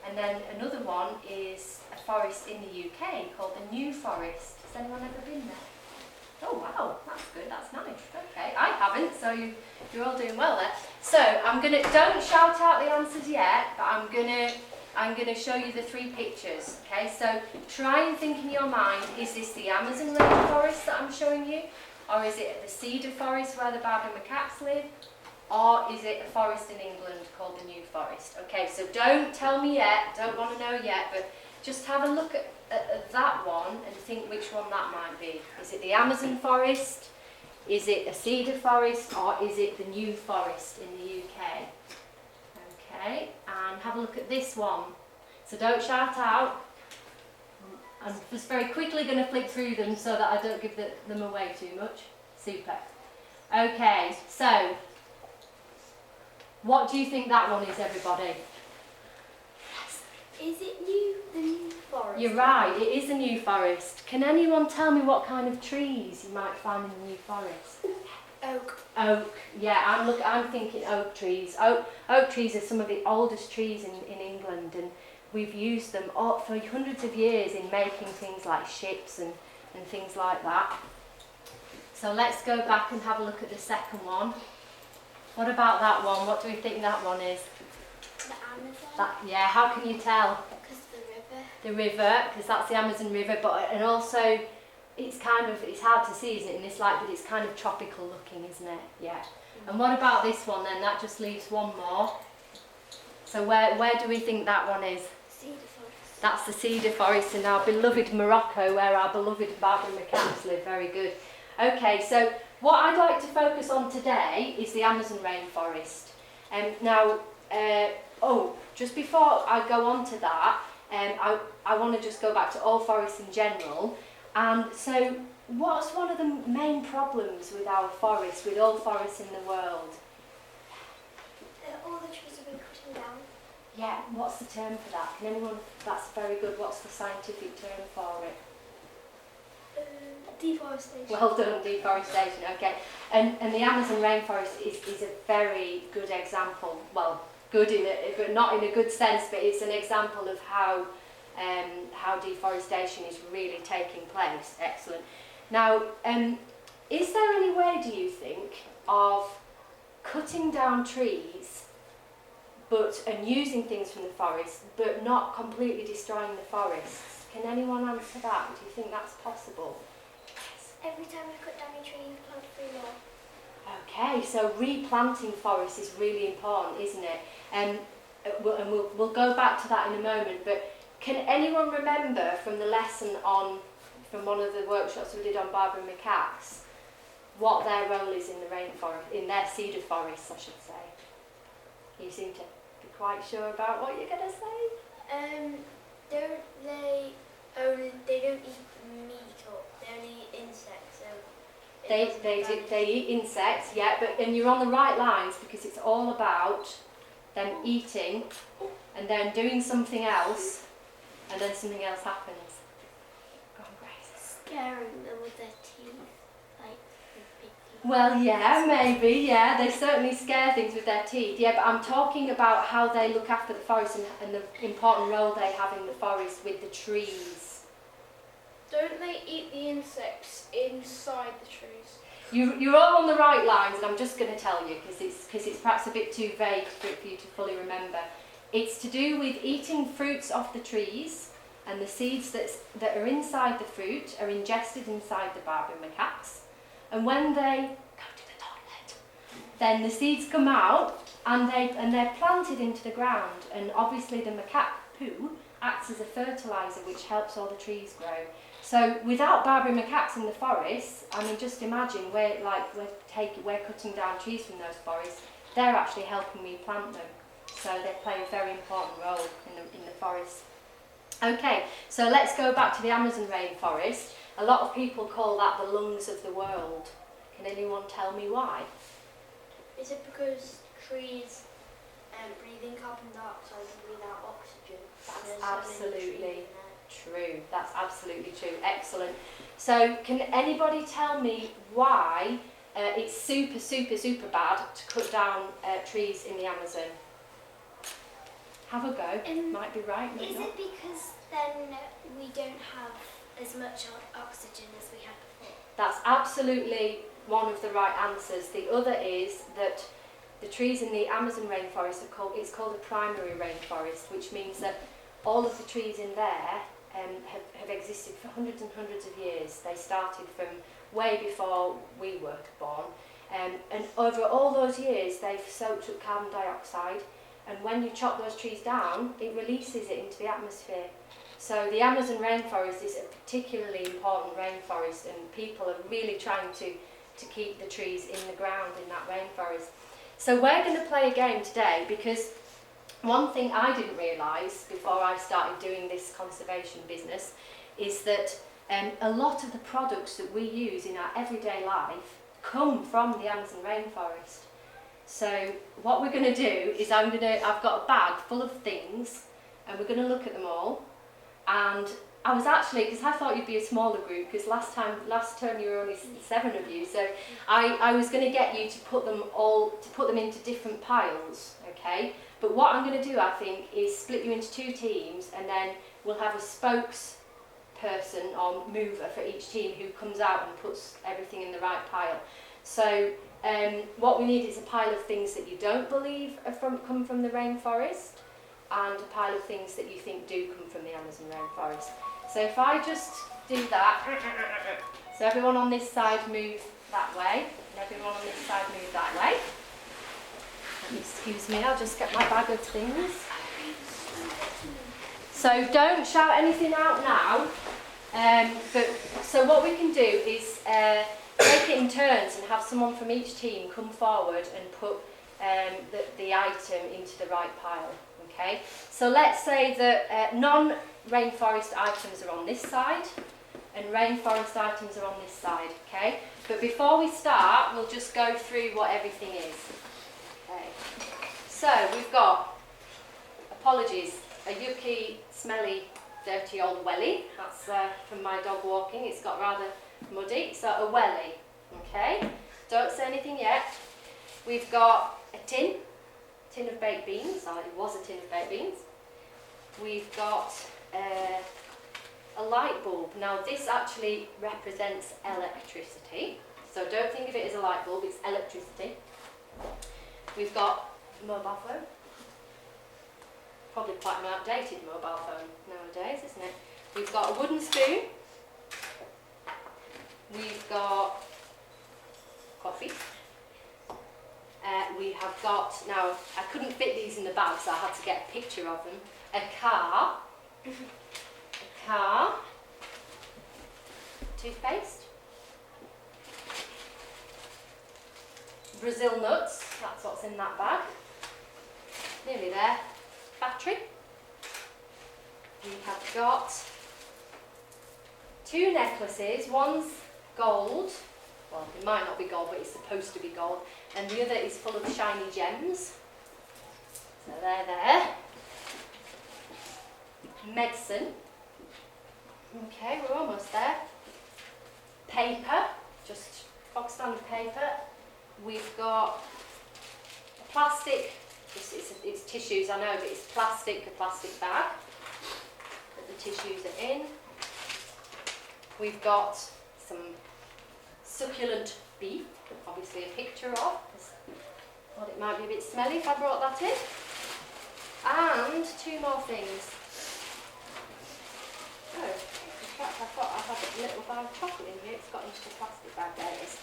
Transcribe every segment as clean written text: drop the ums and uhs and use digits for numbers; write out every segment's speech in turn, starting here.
And then another one is a forest in the UK called the New Forest. Has anyone ever been there? Oh wow, that's good, that's nice. Okay, I haven't, so you're all doing well there. So don't shout out the answers yet, but I'm gonna show you the three pictures. Okay, so try and think in your mind, is this the Amazon rainforest that I'm showing you? Or is it the cedar forest where the Barbary macaques live? Or is it a forest in England called the New Forest? Okay, so don't tell me yet, don't want to know yet, but just have a look at that one and think which one that might be. Is it the Amazon forest? Is it a cedar forest? Or is it the New Forest in the UK? Okay, and have a look at this one. So don't shout out. I'm just very quickly going to flick through them so that I don't give them away too much. Super. Okay, so what do you think that one is, everybody? Is it the New Forest? You're right, it is a New Forest. Can anyone tell me what kind of trees you might find in the New Forest? Oak. Oak, yeah, I'm thinking oak trees. Oak trees are some of the oldest trees in England, and we've used them for hundreds of years in making things like ships and things like that. So let's go back and have a look at the second one. What about that one? What do we think that one is? The Amazon. Yeah, how can you tell? Because the river. The river, because that's the Amazon River, and also it's hard to see, isn't it, in this light, but it's kind of tropical looking, isn't it? Yeah. And what about this one then? That just leaves one more. So where do we think that one is? Cedar Forest. That's the cedar forest in our beloved Morocco, where our beloved Barbary macaques live. Very good. Okay, so what I'd like to focus on today is the Amazon rainforest. Now, just before I go on to that, I want to just go back to all forests in general. And so, what's one of the main problems with our forests, with all forests in the world? All the trees have been cutting down. Yeah, what's the term for that? Can anyone? That's very good. What's the scientific term for it? Deforestation. Well done, deforestation. Okay, and the Amazon rainforest is a very good example. Well, good but not in a good sense. But it's an example of how deforestation is really taking place. Excellent. Now, is there any way, do you think, of cutting down trees and using things from the forest, but not completely destroying the forests? Can anyone answer that? Do you think that's possible? Every time you cut down a tree, you plant 3 more. Okay, so replanting forests is really important, isn't it? And we'll go back to that in a moment, but can anyone remember from the lesson from one of the workshops we did on Barbary macaques, what their role is in the rainforest, in their cedar forests, I should say? You seem to be quite sure about what you're going to say. They don't eat meat, or they only eat insects. So they eat insects, yeah, and you're on the right lines, because it's all about them eating and then doing something else, and then something else happens. Go on, Grace. Scaring them with their teeth, like with big teeth. Well, yeah, maybe, yeah. They certainly scare things with their teeth, yeah, but I'm talking about how they look after the forest and the important role they have in the forest with the trees. Don't they eat the insects inside the trees? You're all on the right lines, and I'm just going to tell you, because it's perhaps a bit too vague for you to fully remember. It's to do with eating fruits off the trees, and the seeds that are inside the fruit are ingested inside the Barbary macaques. And when they go to the toilet, then the seeds come out and they're planted into the ground. And obviously the macaque poo acts as a fertiliser, which helps all the trees grow. So without Barbary macaques in the forests, I mean, just imagine we're cutting down trees from those forests. They're actually helping replant them. So they play a very important role in the forest. Okay, so let's go back to the Amazon rainforest. A lot of people call that the lungs of the world. Can anyone tell me why? Is it because trees breathe in carbon dioxide and breathe out oxygen? That's absolutely true. That's absolutely true. Excellent. So can anybody tell me why it's super, super, super bad to cut down trees in the Amazon? have a go. Might be right, might Is not. it because then we don't have as much oxygen as we had before? That's absolutely one of the right answers. The other is that the trees in the Amazon rainforest it's called a primary rainforest, which means that all of the trees in there have existed for hundreds and hundreds of years. They started from way before we were born. And over all those years, they've soaked up carbon dioxide, and when you chop those trees down, it releases it into the atmosphere. So the Amazon rainforest is a particularly important rainforest, and people are really trying to keep the trees in the ground in that rainforest. So we're going to play a game today, because one thing I didn't realise before I started doing this conservation business is that a lot of the products that we use in our everyday life come from the Amazon rainforest. So what we're going to do is I've got a bag full of things, and we're going to look at them all. And I was actually, because I thought you'd be a smaller group, because last term you were only 7 of you, so I was going to get you to put them into different piles, okay? But what I'm going to do, I think, is split you into 2 teams, and then we'll have a spokesperson or mover for each team who comes out and puts everything in the right pile. So what we need is a pile of things that you don't believe come from the rainforest, and a pile of things that you think do come from the Amazon rainforest. So if I just do that, so everyone on this side move that way, and everyone on this side move that way. Excuse me, I'll just get my bag of things. So don't shout anything out now. So what we can do is take it in turns and have someone from each team come forward and put the item into the right pile. Okay, so let's say that non-rainforest items are on this side and rainforest items are on this side, okay? But before we start, we'll just go through what everything is. Okay, so we've got, apologies, a yucky, smelly, dirty old welly. That's from my dog walking. It's got rather muddy, so a welly, okay? Don't say anything yet. We've got a tin of baked beans, or it was a tin of baked beans. We've got a light bulb. Now this actually represents electricity, so don't think of it as a light bulb, it's electricity. We've got a mobile phone, probably quite an outdated mobile phone nowadays, isn't it? We've got a wooden spoon. We've got coffee. We have got, now I couldn't fit these in the bag, so I had to get a picture of them. A car, toothpaste, Brazil nuts, that's what's in that bag. Nearly there. Battery. We have got 2 necklaces, one's gold. Well, it might not be gold, but it's supposed to be gold. And the other is full of shiny gems. So they're there. Medicine. Okay, we're almost there. Paper, just bog standard paper. We've got a plastic, it's tissues, I know, but it's a plastic bag that the tissues are in. We've got some succulent beef, obviously a picture of, because well, it might be a bit smelly if I brought that in. And 2 more things. Oh, in fact I have a little bar of chocolate in here, it's got into the plastic bag, there it is.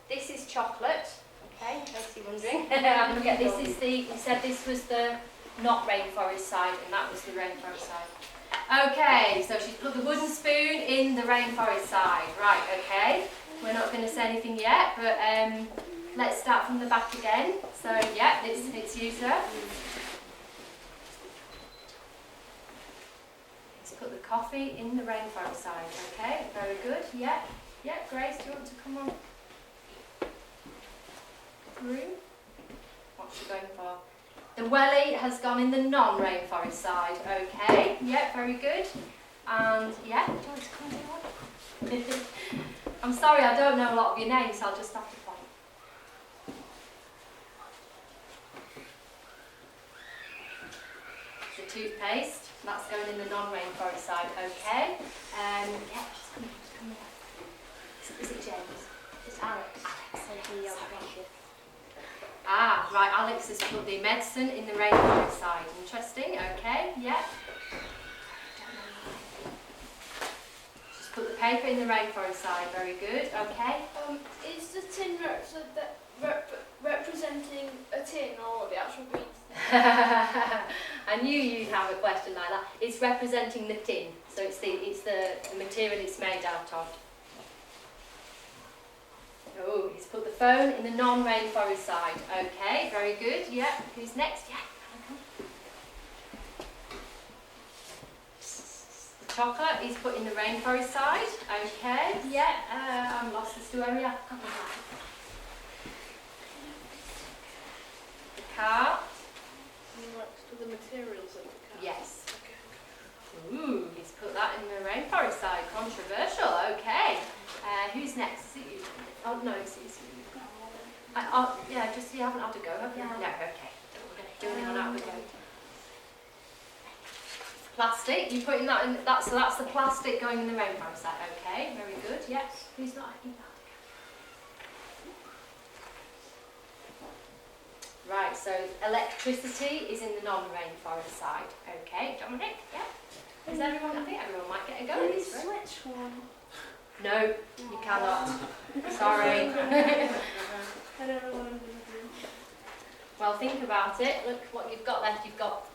This is chocolate, okay, in case you're wondering. We said this was the not rainforest side and that was the rainforest side. Okay, so she's put the wooden spoon in the rainforest side, right, okay. We're not going to say anything yet, but let's start from the back again. So, yeah, it's you, sir. Let's put the coffee in the rainforest side, okay? Very good, yeah. Yeah, Grace, do you want to come on through? What's she going for? The welly has gone in the non-rainforest side, okay. Yeah, very good. And, yeah, do you want to come do one? I'm sorry, I don't know a lot of your names, so I'll just have to point. toothpaste. That's going in the non-rainforest side, okay. Yeah, just come here. Is it James? It's Alex. Ah, right, Alex has put the medicine in the rainforest side. Interesting, okay, yeah. Just put the paper in the rainforest side, very good, okay. Is the tin representing a tin or the actual beef? I knew you'd have a question like that. It's representing the tin, so it's the material it's made out of. Oh, he's put the phone in the non-rainforest side. Okay, very good. Yeah, who's next? Yeah, the chocolate he's put in the rainforest side. Okay, yeah, I'm lost as to where we are. The car. Next to the materials of the car. Yes. Ooh, he's put that in the rainforest side. Controversial. Okay. Who's next? Is it you? Oh no, it's you. Yeah, just you haven't had to go, have you? No. Okay. Don't want to do anyone out of the go. Plastic. You putting that in that? So that's the plastic going in the rainforest side. Okay. Very good. Yes. Who's not? Right, so electricity is in the non-rainforest side. Okay, Dominic, yeah? Is everyone, I think everyone might get a go at this, right? Which one? No, you cannot. Sorry. I don't know what I'm going to do. Well, think about it. Look what you've got left. You've got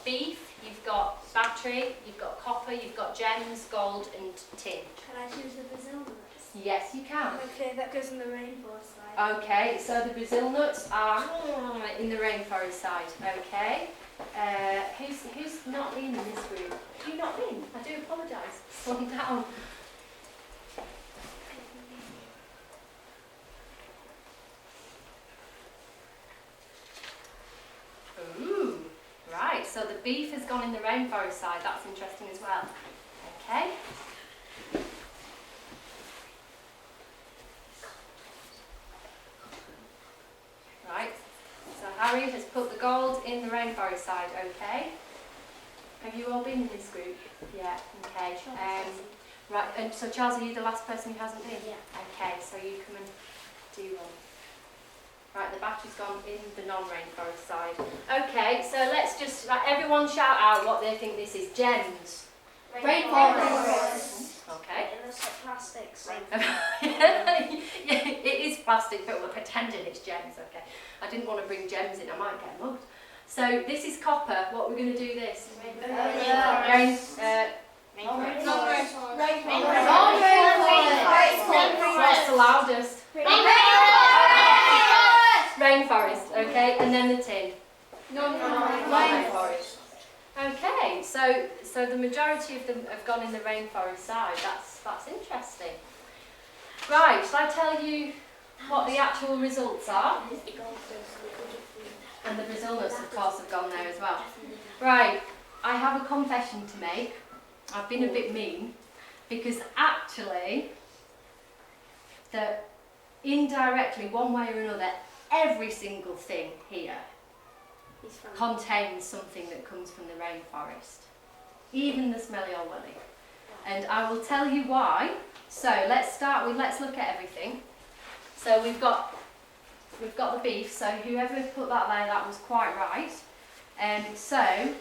beef, you've got battery, you've got copper, you've got gems, gold and tin. Can I choose the Brazil nuts? Yes, you can. Okay, that goes in the rainforest side. Okay, so the Brazil nuts are in the rainforest side. Okay. Who's not in this group? Do you not in? I do apologise. Slow down. Ooh, right. So the beef has gone in the rainforest side. That's interesting as well. Okay. Right, so Harry has put the gold in the rainforest side, okay. Have you all been in this group? Yeah, okay. Right, and so Charles, are you the last person who hasn't been? Yeah. Okay, so you come and do one. Right, the battery's gone in the non-rainforest side. Okay, so let's just, everyone shout out what they think this is. Gems. Rainforest. Okay. It looks like plastic. So. Yeah, it is plastic, but we're pretending it's gems, okay. I didn't want to bring gems in, I might get mugged. So this is copper. What we're going to do this? What's the loudest? Rainforest, okay, and then the tin. Non-rainforest. Okay, so the majority of them have gone in the rainforest side. That's interesting. Right, shall I tell you what the actual results are? And the Brazil nuts, of course, have gone there as well. Right, I have a confession to make. I've been a bit mean because actually, indirectly, one way or another, every single thing here contains something that comes from the rainforest, even the smelly old willy. And I will tell you why. So let's look at everything. So we've got the beef. So whoever put that there, that was quite right. So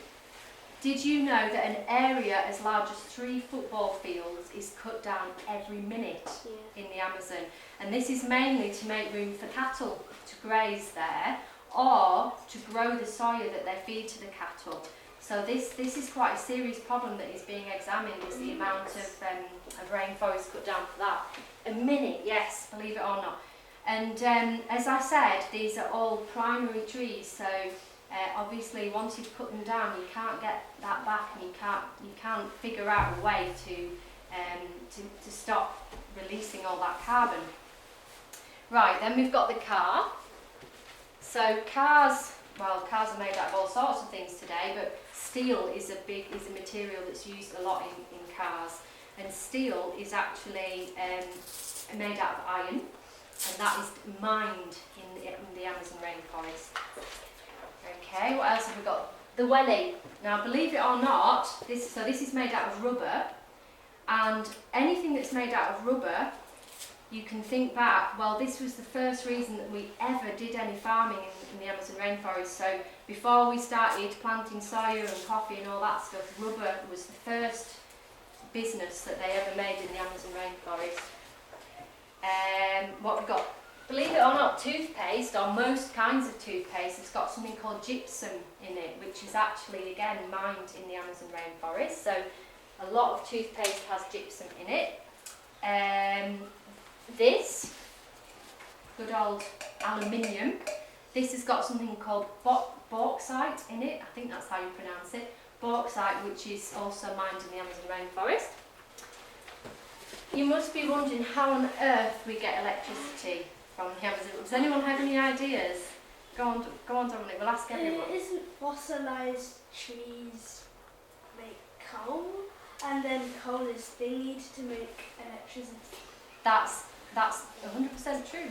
did you know that an area as large as 3 football fields is cut down every minute in the Amazon? And this is mainly to make room for cattle to graze there, or to grow the soya that they feed to the cattle. So this is quite a serious problem that is being examined, is the amount of rainforest cut down for that. A minute, yes, believe it or not. And as I said, these are all primary trees, so obviously once you've cut them down, you can't get that back, and you can't figure out a way to stop releasing all that carbon. Right, then we've got the car. So cars are made out of all sorts of things today, but steel is a material that's used a lot in cars, and steel is actually made out of iron, and that is mined in the Amazon rainforest. Okay, what else have we got? the welly. Now, believe it or not, this is made out of rubber, and anything that's made out of rubber, you can think back, well, this was the first reason that we ever did any farming in the Amazon rainforest. So before we started planting soya and coffee and all that stuff, rubber was the first business that they ever made in the Amazon rainforest. What we've got, believe it or not, toothpaste, or most kinds of toothpaste, has got something called gypsum in it, which is actually, again, mined in the Amazon rainforest. So a lot of toothpaste has gypsum in it. This, good old aluminium, this has got something called bauxite in it. I think that's how you pronounce it. Bauxite, which is also mined in the Amazon rainforest. You must be wondering how on earth we get electricity from the Amazon. Does anyone have any ideas? Go on, Dominic, we'll ask everyone. Isn't fossilised trees make coal? And then coal is thingied to make electricity? That's 100% true.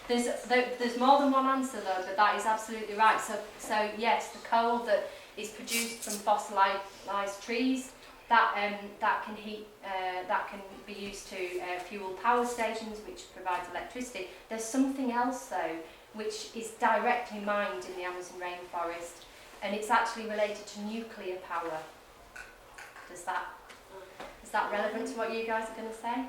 There's more than one answer though, but that is absolutely right. So yes, the coal that is produced from fossilised trees, that can heat, that can be used to fuel power stations, which provides electricity. There's something else though, which is directly mined in the Amazon rainforest, and it's actually related to nuclear power. Is that relevant to what you guys are going to say?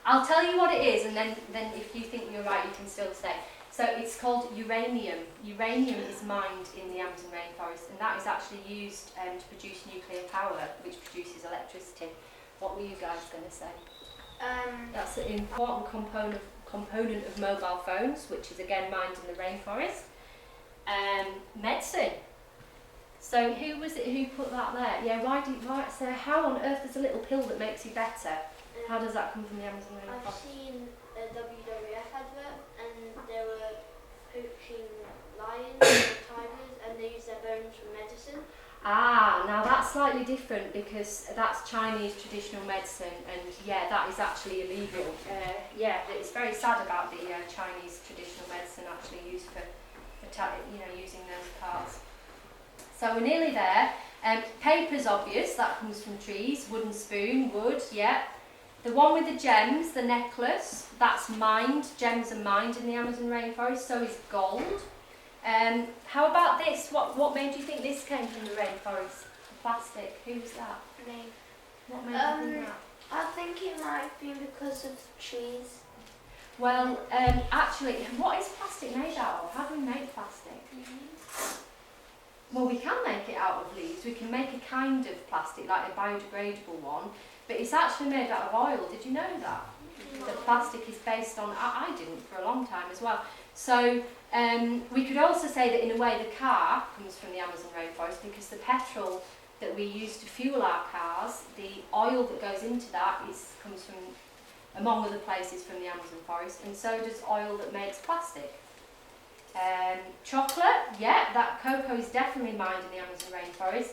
I'll tell you what it is, and then if you think you're right, you can still say. So it's called uranium. Uranium is mined in the Amazon rainforest, and that is actually used to produce nuclear power, which produces electricity. What were you guys going to say? That's an important component of mobile phones, which is again mined in the rainforest. Medicine. So who was it who put that there? Yeah, so how on earth is a little pill that makes you better? How does that come from the Amazon rainforest? I've seen a WWF advert, and they were poaching lions and tigers, and they use their bones for medicine. Ah, now that's slightly different because that's Chinese traditional medicine, and yeah, that is actually illegal. Yeah, it's very sad about the Chinese traditional medicine actually used for using those parts. So we're nearly there. Paper's obvious, that comes from trees. Wooden spoon, wood, yeah. The one with the gems, the necklace, that's mined. Gems are mined in the Amazon rainforest, so is gold. How about this? What made you think this came from the rainforest? The plastic, who was that? Me. What made you think that? I think it might have been because of trees. Well, actually, what is plastic made out of? How do we make plastic? Well, we can make it out of leaves. We can make a kind of plastic, like a biodegradable one, but it's actually made out of oil. Did you know that? No. That plastic is based on, I didn't for a long time as well. So we could also say that in a way the car comes from the Amazon rainforest, because the petrol that we use to fuel our cars, the oil that goes into that comes from, among other places, from the Amazon forest, and so does oil that makes plastic. Chocolate, yeah, that cocoa is definitely mined in the Amazon rainforest.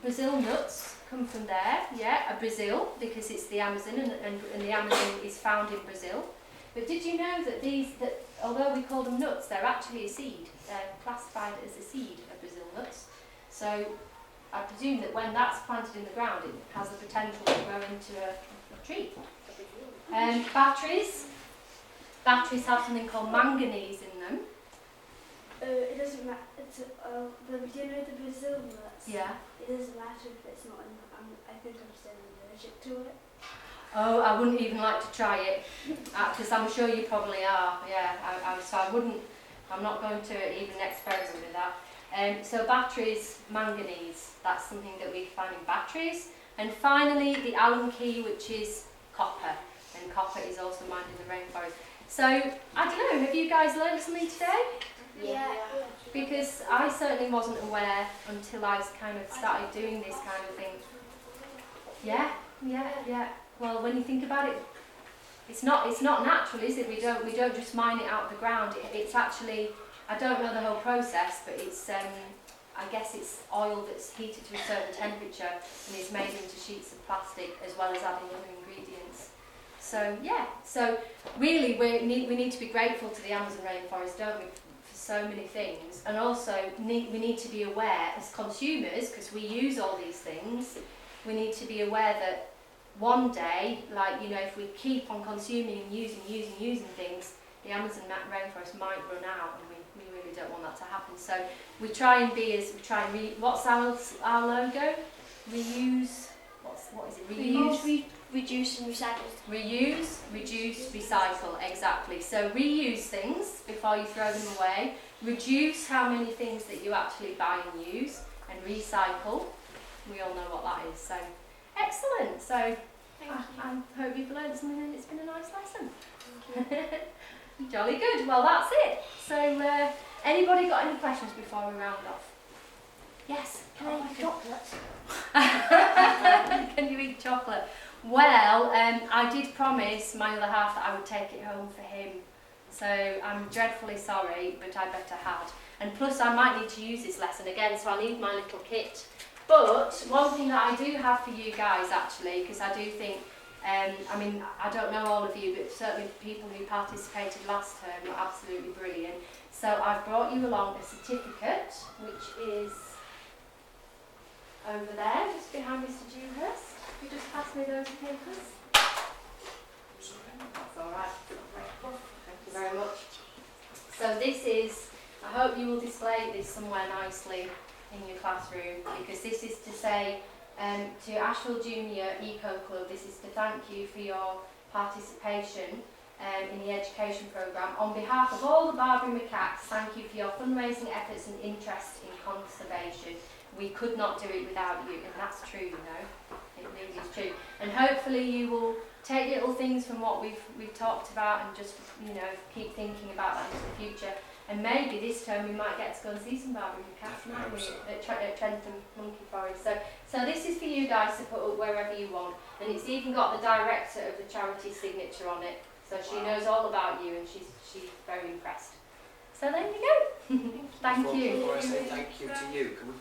Brazil nuts come from there, yeah, Brazil, because it's the Amazon, and the Amazon is found in Brazil. But did you know that although we call them nuts, they're actually a seed. They're classified as a seed of Brazil nuts. So I presume that when that's planted in the ground, it has the potential to grow into a tree. Batteries. Batteries have something called manganese in them. It doesn't matter. Do you know the Brazil nuts? Yeah. It doesn't matter if it's not. I think I'm still allergic to it. Oh, I wouldn't even like to try it, because I'm sure you probably are. Yeah, so I wouldn't. I'm not going to even experiment with that. So batteries, manganese. That's something that we find in batteries. And finally, the Allen key, which is copper, and copper is also mined in the rainforest. So I don't know. Have you guys learned something today? Yeah. Because I certainly wasn't aware until I kind of started doing this kind of thing. Yeah. Well, when you think about it, it's not natural, is it? We don't just mine it out of the ground. It's actually, I don't know the whole process, but it's I guess it's oil that's heated to a certain temperature and is made into sheets of plastic, as well as adding other ingredients. So yeah, so really we need to be grateful to the Amazon rainforest, don't we, for so many things, and also we need to be aware as consumers, because we use all these things, we need to be aware that one day, like, you know, if we keep on consuming and using things, the Amazon rainforest might run out, and we really don't want that to happen. So we try and what's our logo? Reuse, what is it? Reuse? Reduce and recycle. Reuse, reduce, recycle, exactly. So reuse things before you throw them away, reduce how many things that you actually buy and use, and recycle. We all know what that is. So excellent. So I hope you've learned something and it's been a nice lesson. Jolly good. Well, that's it. So anybody got any questions before we round off? Yes. Can I eat chocolate? Can you eat chocolate? Well, I did promise my other half that I would take it home for him. So I'm dreadfully sorry, but I better had. And plus I might need to use this lesson again, so I need my little kit. But one thing that I do have for you guys actually, because I do think, I mean, I don't know all of you, but certainly the people who participated last term were absolutely brilliant. So I've brought you along a certificate, which is over there, just behind Mr. Dewhurst. You just pass me those papers. That's all right. Thank you very much. So this is, I hope you will display this somewhere nicely in your classroom, because this is to say to Ashville Junior Eco Club, this is to thank you for your participation in the education programme. On behalf of all the Barbary macaques, thank you for your fundraising efforts and interest in conservation. We could not do it without you, and that's true, you know. It really is true. And hopefully you will take little things from what we've talked about and just, you know, keep thinking about that into the future. And maybe this term we might get to go and see some Barbary macaques, mightn't we, at Trentham Monkey Forest. So this is for you guys to put up wherever you want. And it's even got the director of the charity signature on it. So she knows all about you, and she's very impressed. So there you go. Thank you. Before I say thank you to you, can we